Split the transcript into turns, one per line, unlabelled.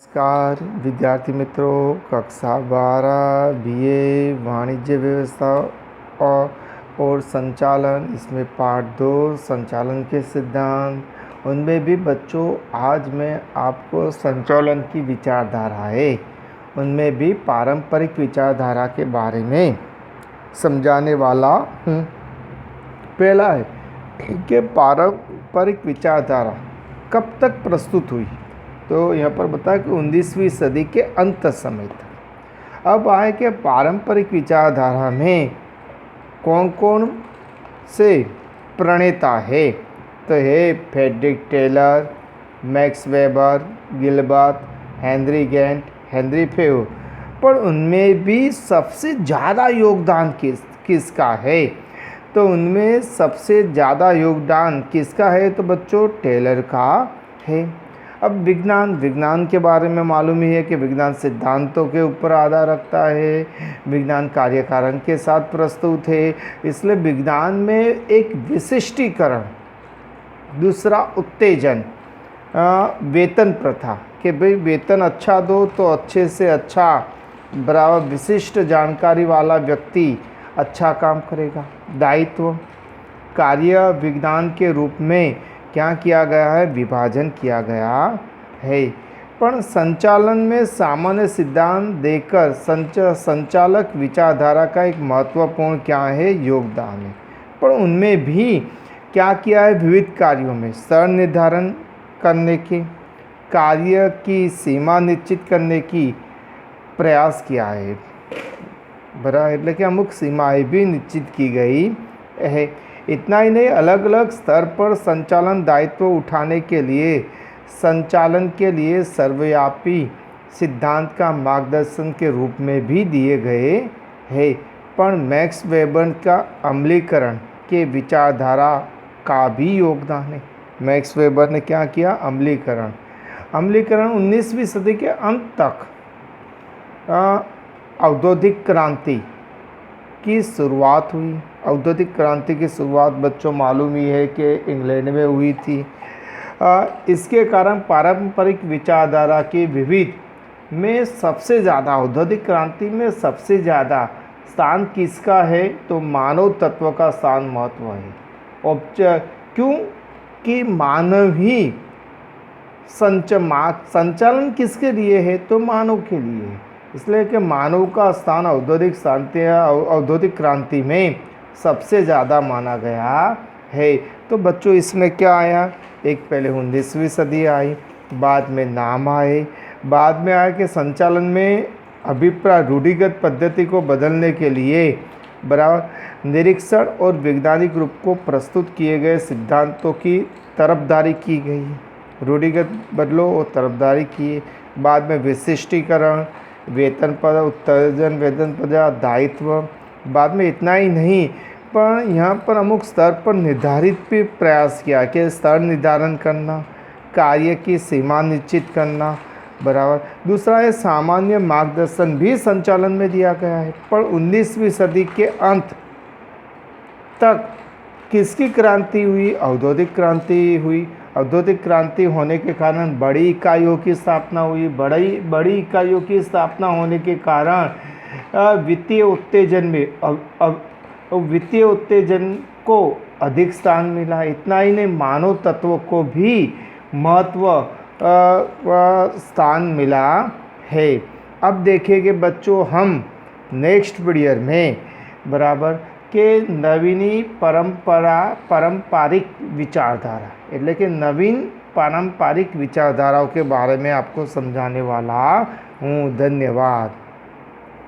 नमस्कार विद्यार्थी मित्रों, कक्षा 12 बीए वाणिज्य व्यवस्था और संचालन, इसमें पार्ट 2 संचालन के सिद्धांत। उनमें भी बच्चों आज मैं आपको संचालन की विचारधारा है, उनमें भी पारंपरिक विचारधारा के बारे में समझाने वाला हूँ। पहला है कि पारंपरिक विचारधारा कब तक प्रस्तुत हुई, तो यहाँ पर बताया कि 19वीं सदी के अंत समय तक। अब आए कि पारंपरिक विचारधारा में कौन कौन से प्रणेता है, तो है Frederick Taylor, Max Weber, Gilbert, Henry Gantt, Henry Fayol. पर उनमें भी सबसे ज़्यादा योगदान किसका है, तो उनमें सबसे ज़्यादा योगदान किसका है, तो बच्चों टेलर का है। अब विज्ञान के बारे में मालूम ही है कि विज्ञान सिद्धांतों के ऊपर आधार रखता है, विज्ञान कार्य कारण के साथ प्रस्तुत है, इसलिए विज्ञान में एक विशिष्टीकरण, दूसरा उत्तेजन, वेतन प्रथा कि भाई वेतन अच्छा दो तो अच्छे से अच्छा बराबर विशिष्ट जानकारी वाला व्यक्ति अच्छा काम करेगा। दायित्व कार्य विज्ञान के रूप में क्या किया गया है, विभाजन किया गया है। पर संचालन में सामान्य सिद्धांत देकर संचालक विचारधारा का एक महत्वपूर्ण क्या है, योगदान है। पर उनमें भी क्या किया है, विविध कार्यों में स्तर निर्धारण करने के, कार्य की सीमा निश्चित करने की प्रयास किया है, बराबर, लेकिन अमुक सीमाएं भी निश्चित की गई है। इतना ही नहीं, अलग अलग स्तर पर संचालन दायित्व उठाने के लिए संचालन के लिए सर्वव्यापी सिद्धांत का मार्गदर्शन के रूप में भी दिए गए हैं। पर मैक्स वेबर का अम्लीकरण के विचारधारा का भी योगदान है। मैक्स वेबर ने क्या किया, अम्लीकरण 19वीं सदी के अंत तक औद्योगिक क्रांति की शुरुआत हुई। औद्योगिक क्रांति की शुरुआत बच्चों मालूम ही है कि इंग्लैंड में हुई थी। इसके कारण पारंपरिक विचारधारा के विविध में सबसे ज़्यादा, औद्योगिक क्रांति में सबसे ज़्यादा स्थान किसका है, तो मानव तत्व का स्थान महत्व है। क्यों कि मानव ही संचालन किसके लिए है, तो मानव के लिए है, इसलिए कि मानव का स्थान औद्योगिक क्रांति में सबसे ज़्यादा माना गया है। तो बच्चों इसमें क्या आया, एक पहले 19वीं सदी आई, बाद में नाम आए, बाद में आया कि संचालन में अभिप्राय रूढ़िगत पद्धति को बदलने के लिए बराबर निरीक्षण और वैज्ञानिक रूप को प्रस्तुत किए गए सिद्धांतों की तरफदारी की गई। रूढ़िगत बदलो और तरफदारी किए। बाद में विशिष्टीकरण, वेतन पद, उत्तेजन, वेतन पद, दायित्व। बाद में इतना ही नहीं, पर यहाँ पर अमुक स्तर पर निर्धारित भी प्रयास किया कि स्तर निर्धारण करना, कार्य की सीमा निश्चित करना, बराबर। दूसरा है सामान्य मार्गदर्शन भी संचालन में दिया गया है। पर 19वीं सदी के अंत तक किसकी क्रांति हुई, औद्योगिक क्रांति हुई। औद्योगिक क्रांति होने के कारण बड़ी इकाइयों की स्थापना हुई। बड़ी इकाइयों की स्थापना होने के कारण वित्तीय उत्तेजन को अधिक स्थान मिला। इतना ही नहीं, मानव तत्व को भी महत्व स्थान मिला है। अब देखेंगे बच्चों हम नेक्स्ट पीरियड में बराबर के नवीनी पारंपरिक विचारधारा, लेकिन नवीन पारंपरिक विचारधाराओं के बारे में आपको समझाने वाला हूँ। धन्यवाद।